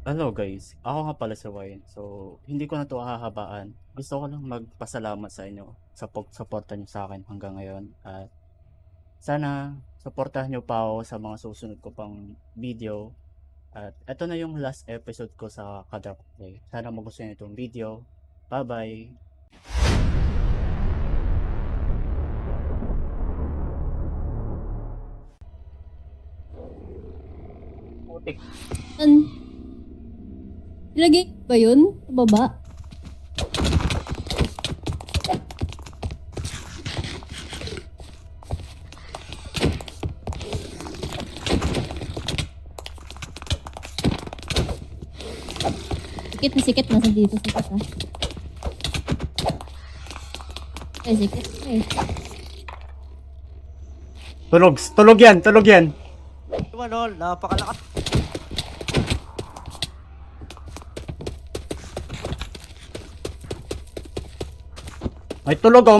Hello guys, ako nga pala si Wayne. So, hindi ko na 'to hahabaan. Gusto ko lang magpasalamat sa inyo sa pagsuporta niyo sa akin hanggang ngayon at sana suportahan niyo pa ako sa mga susunod ko pang video at eto na yung last episode ko sa Kadark Play. Sana magustuhan niyo itong video. Bye-bye! Putik. Saan? Ilagay ba yun? Sa baba? Sikit na sikit. Nasa dito sikit ha. Ay, sikit. Ay. Tulog yan, tulog yan. Lol, napakalakas. May tulog oh.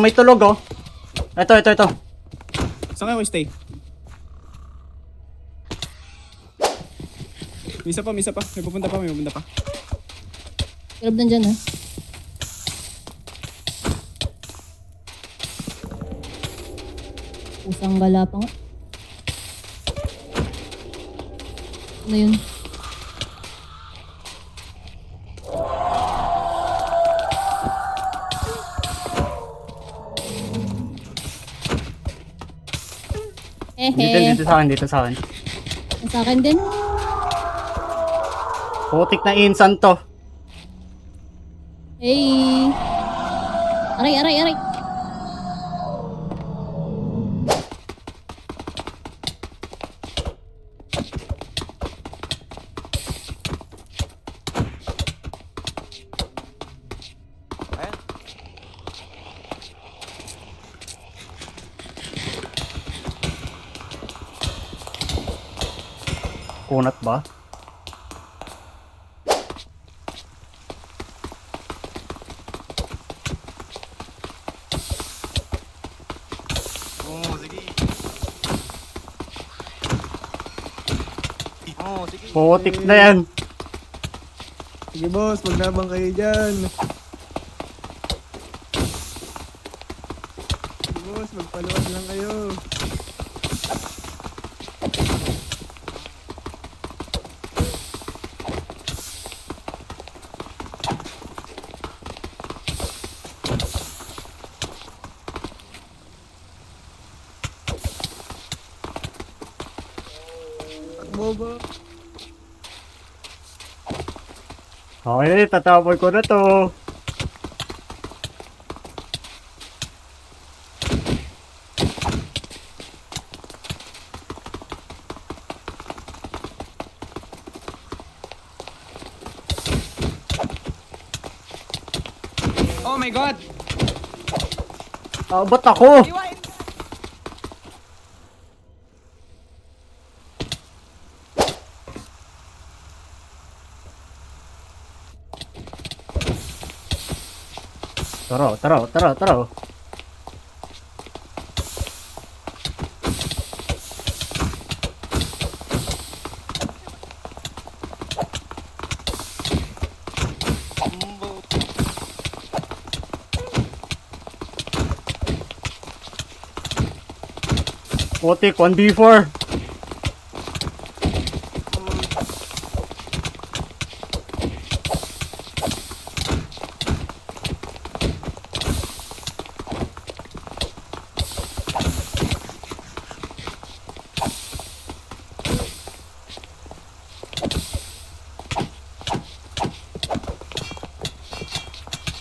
Ito. Saan kayo stay? Misa pa. May pupunta pa. Grab nandyan ha. Pusang gala pa nga. Ano yun? Dito sa akin. Sa akin din. Putik na insan to. Hey! Aray! Ayan. Kunat ba? Oo, sige. Oo, sige. Putik na yan. Sige boss, maglabang kayo dyan. Sige boss, magpaluwag lang kayo. Takbo ba? Okay, tatapon ko na to. Oh my god! Ba't ako? Tara. Umbo. Putik, 1v4.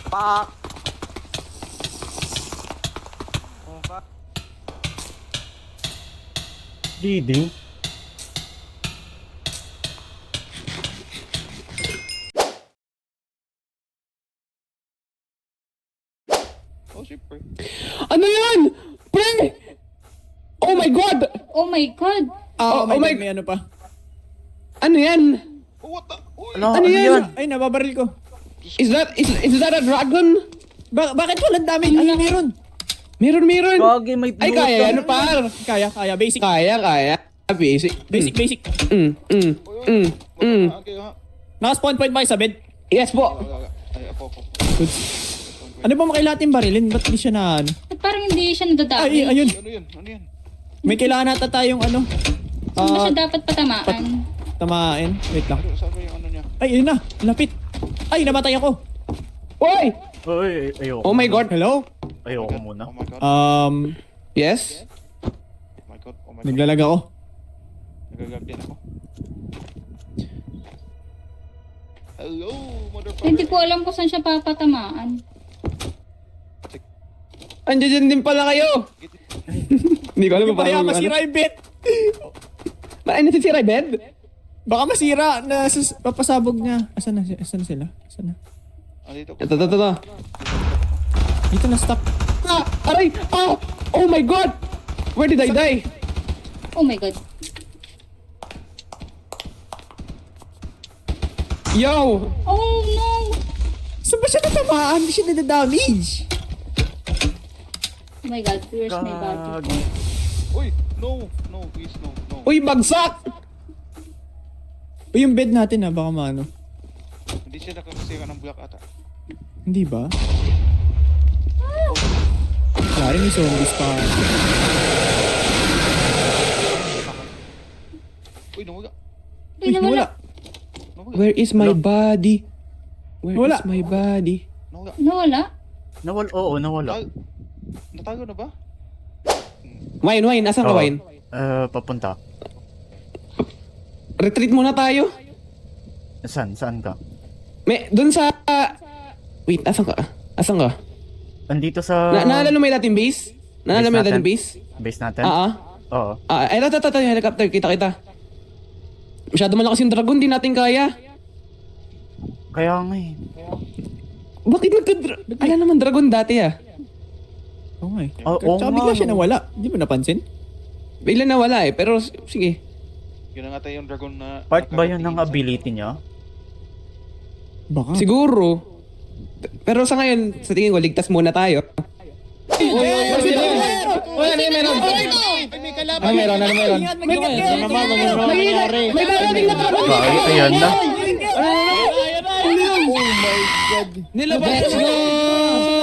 Pak. Oh, pak. Bleeding. Oh, syempre. Ano yan? Pre! Oh my god! Oh my God! Oh my god, may ano pa. Ano yan? Oh, what the? Uy. Ano yan? Ay, nababaril ko. Is that a dragon? Bakit walang daming ano meron? Meron. Gagi, may Ay, kaya ano par? Kaya, basic. Kaya. Basic. Uy, okay, ha. Naka-spawn point ba kayo sa bed? Yes po. Ay, ako. Goods. Ano ba makailating barilin? Ba't di siya na ano? Ba't parang hindi siya nadadami? Ay, ayun. Ano yun? Ano yan? May kailangan nata tayong ano. Saan ba siya dapat patamaan? Tamain. Wait lang. Saan ba yung ano niya? Ay, yun na. Lapit. Ay, namatay ako. Oy! Uy, ayoko. Oh my god. Hello? Ayoko muna. Oh my god. Yes? Oh my god. Oh my god. Naglalag ako. Nagagab din ako. Hello, motherfucker. Hindi ko alam kung saan siya papatamaan. Andiyan din pala kayo. Hindi ko alam kung Kaya paano. masira yung bed. Ay, nasisira yung bed? Baka masira na papasabog niya. Asan na sila? Asan na? Ah, dito. Ito. Dito na stop. Ah! Aray! Ah! Oh my god! Where did I die? Oh my god. Yo! Oh no! Saan ba siya natamaan? Hindi siya nadadamage. Oh my god, where's my body? Gagi. Uy, no, please, no. Uy, bagsak! Uy, yung bed natin baka maano. Hindi siya nakakasira ng black ata. Hindi ba? Wala rin yung zombies pa. Uy, nawala. Uy, nawala. Where is my body? Where Wala. is my body? Nawala? Oo, nawala. Natago na ba? Wine, asan ka, Oo. Wine? Papunta. Retreat muna tayo. Saan ka? Dun sa... Wait, asan ka? Andito sa Naalala mo yung dating base? Naalala mo yung dating base? base natin? Oo. Ay, ito, yung helicopter. Kita. Masyado malakas yung dragon, di natin kaya. Kaya nga eh. Bakit Ala naman dragon dati Oo nga eh. Tsaka bigla siya nawala. Hindi mo napansin? Bigla nawala pero sige. Yun na nga tayo yung dragon na... Part ba yun ng ability niya? Baka. Siguro. Pero sa ngayon, sa tingin ko, ligtas muna tayo. Bakit ayan na? Nilabas mo!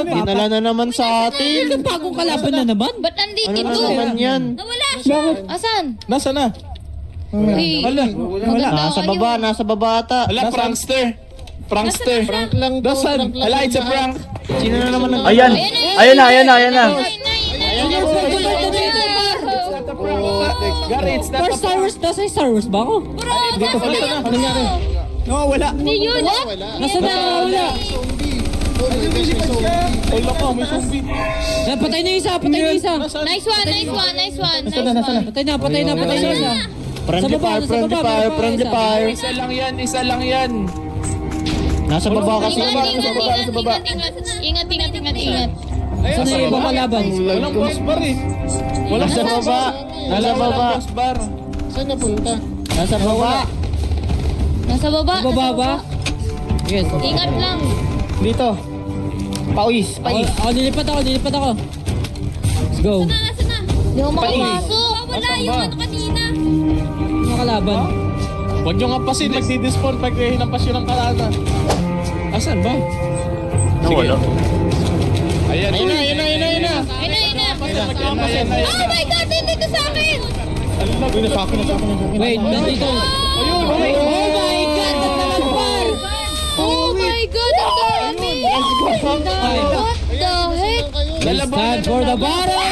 Dinala na naman sa atin. Bagong kalaban na naman? Ba't nandito Ano na ito? naman yan? Nawala siya! Asan? Nasa na? Uy, Wala. Nasa baba ata. Wala, prankster. Prank lang to. Dasan? Ala, it's a prank. Sino na naman ang... Ayan na. Gary, it's not a Star Wars, nasa Star Wars ba ako? Dito pala na. Ano nangyari? No, wala. Hindi yun! Nasa na wala? Wala ka, may zombie. Patay na yung isa, patay na yung isa. Nice one. Patay na yung isa. Friendly Sa baba. Isa lang yan. Nasa baba kasi. Ingat. Saan na yung ibang kalaban? Walang crossbar eh. Nasa baba. Nasa baba. Crossbar. Saan napunta? Nasa baba. Nasa baba. Baba ba? Yes. Ingat lang. Dito. Pawis. Ako, nilipat ako. Let's go. Nasaan na? Hindi ako makapasok. Wala yung ano kanina. Mga kalaban. Huwag nyo nga pasin, magdi-despawn pag hinampas yun ng kalata. Asan ba? Nawala. Ayan. Ayun na. Ayun na. Oh my God! Dito sa akin! Wait, nandito. Oh my God! Naglalagpar! Oh my God! Ang dami! What the heck? Stand for the battle!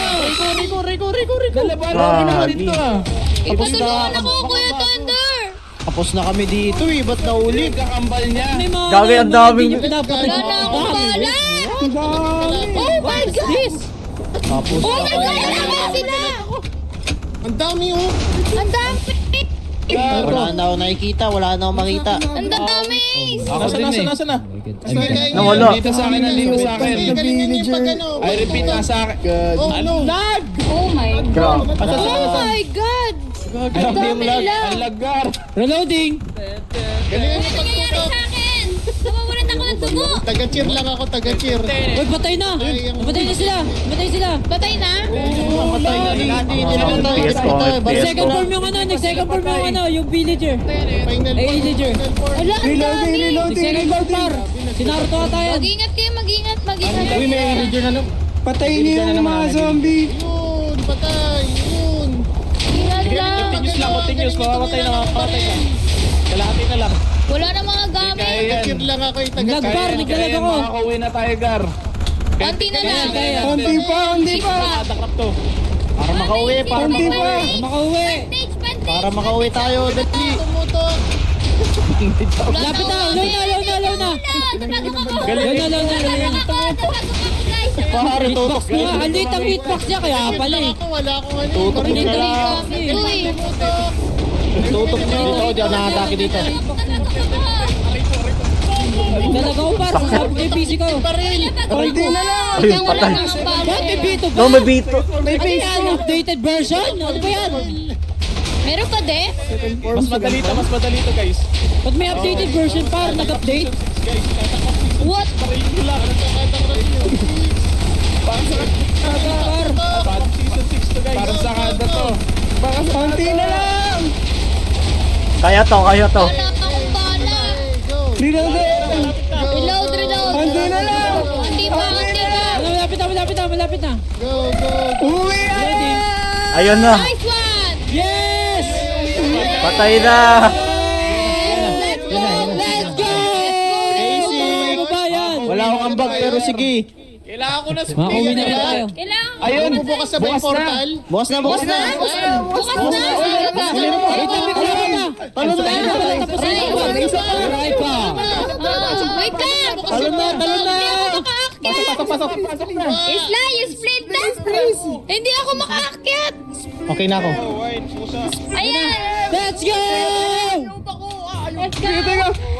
Lalabanan kami Gagi. dito Ipatulungan ako, Kuya Thunder! Tapos na kami dito eh. Ba't naulit? Kakambal niya. May mga Gagi, ang daming- hindi niyo pinapatay. Wala na akong bala! Oh my God! Tapos Oh my God! Ang dami sila! ang dami oh. Ang dami! Wala na ako nakikita. Wala na ako makita. Ang dami! Ako din eh. Nasa na? Nawala. Dito sa akin. I repeat, nasa akin. Lag! Oh my God! Oh my God! Ang dami nila! Ang lagar. Reloading! Ano nangyayari sa akin? Nawawalan ako ng Gago! Taga-cheer lang ako, taga-cheer. Uy, patay na! Patay na sila! Patay sila! Patay na? Patay na, hindi nila patay. PS ko, PS Second ko. form yung ano, nag-second form yung ano, yung villager. Final Ay, villager. Wala, ang dami. Nag-second form par. Si Naruto ata yan. Mag-ingat kayo, mag-ingat, mag-ingat. Uy, may villager na lang. Patayin niyo yung mga zombie. Yun, patay, yun. Ingat lang. Continuous, mamamatay na, mamamatay na. Kalahati na lang. Wala na mga gamit. Taga-cheer lang ako, taga-cheer. Nagpar, naglalag ako. Makakauwi na tayo, Gar. Konti na lang. Konti pa, konti pa. Para makauwi, para Konti pa. Makauwi. Vantage, vantage. Para makauwi tayo, dali. Tumutok. Lapit na, alaw na, alaw na, alaw na. Tabagong ako. Alaw na, alaw na, alaw na. Tabagong ako, guys. Pare, tutok. Ang lit ang hitbox niya, kaya pala eh. Wala akong ano. Tutok Tuloy niya lang. kami. Uy. Tutok niya dito ako dyan, nakatake dito. Nalaga ko par, sabi ko yung PC ko. Konti na lang. Ayun, patay. Ba't may bito ba? No, may bito. May yan, updated version? Ano ba yan? Meron pa din? Mas madali to, guys. Ba't may updated version par, nag-update? What? Par, Season 6 to, guys. Parang sakada to. Konti na lang. Kaya to. Wala akong bala. Reloading. Reload, reload. Konti na lang. Hindi pa, hindi pa. malapit na, malapit na, malapit na. Uwi Ready? Ayun na. Nice one. Yes! Patay na. Let's go. Let's go! Mga kababayan! Wala akong ambag, pero sige. Makauwi na rin tayo. Kailangan. Ayun, bubukas na ba yung portal? Bukas na, bukas na. Bukas na. Wait lang, may kasama pa. Talon na, Tapos na yung bag. Maray pa. Wait lang. talon na, talon na. Pasok. Isla, you split na. Hindi ako makaakyat. Okay na ako. Ayan. Let's go! Let's go.